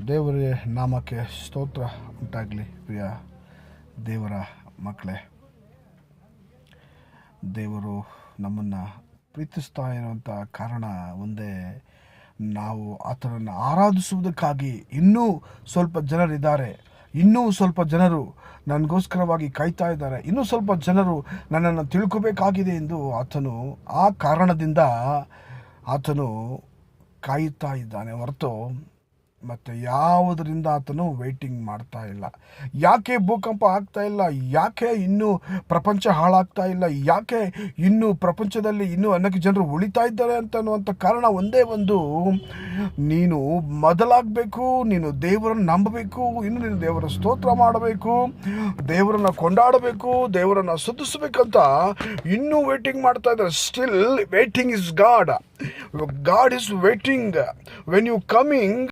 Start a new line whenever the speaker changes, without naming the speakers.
ದೇವರ ನಾಮಕ್ಕೆ ಸ್ತೋತ್ರ ಉಂಟಾಗಲಿ. ಪ್ರಿಯ ದೇವರ ಮಕ್ಕಳೇ, ದೇವರು ನಮ್ಮನ್ನು ಪ್ರೀತಿಸ್ತಾ ಇರುವಂಥ ಕಾರಣ ಒಂದೇ, ನಾವು ಆತನನ್ನು ಆರಾಧಿಸುವುದಕ್ಕಾಗಿ. ಇನ್ನೂ ಸ್ವಲ್ಪ ಜನರಿದ್ದಾರೆ, ಇನ್ನೂ ಸ್ವಲ್ಪ ಜನರು ನನಗೋಸ್ಕರವಾಗಿ ಕಾಯ್ತಾ ಇದ್ದಾರೆ, ಇನ್ನೂ ಸ್ವಲ್ಪ ಜನರು ನನ್ನನ್ನು ತಿಳ್ಕೋಬೇಕಾಗಿದೆ ಎಂದು ಆತನು ಆ ಕಾರಣದಿಂದ ಆತನು ಕಾಯುತ್ತಾ ಇದ್ದಾನೆ ಹೊರತು ಮತ್ತು ಯಾವುದರಿಂದ ಆತನು ವೆಯ್ಟಿಂಗ್ ಮಾಡ್ತಾ ಇಲ್ಲ. ಯಾಕೆ ಭೂಕಂಪ ಆಗ್ತಾ ಇಲ್ಲ, ಯಾಕೆ ಇನ್ನೂ ಪ್ರಪಂಚ ಹಾಳಾಗ್ತಾ ಇಲ್ಲ, ಯಾಕೆ ಇನ್ನೂ ಪ್ರಪಂಚದಲ್ಲಿ ಇನ್ನೂ ಅನೇಕ ಜನರು ಉಳಿತಾ ಇದ್ದಾರೆ ಅನ್ನುವಂಥ ಕಾರಣ ಒಂದೇ ಒಂದು, ನೀನು ಮೊದಲಾಗಬೇಕು, ನೀನು ದೇವರನ್ನು ನಂಬಬೇಕು, ಇನ್ನು ನೀನು ದೇವರ ಸ್ತೋತ್ರ ಮಾಡಬೇಕು, ದೇವರನ್ನು ಕೊಂಡಾಡಬೇಕು, ದೇವರನ್ನು ಸ್ತುತಿಸಬೇಕಂತ ಇನ್ನೂ ವೇಟಿಂಗ್ ಮಾಡ್ತಾ ಇದ್ದಾರೆ. Still waiting is God. God is waiting. When you coming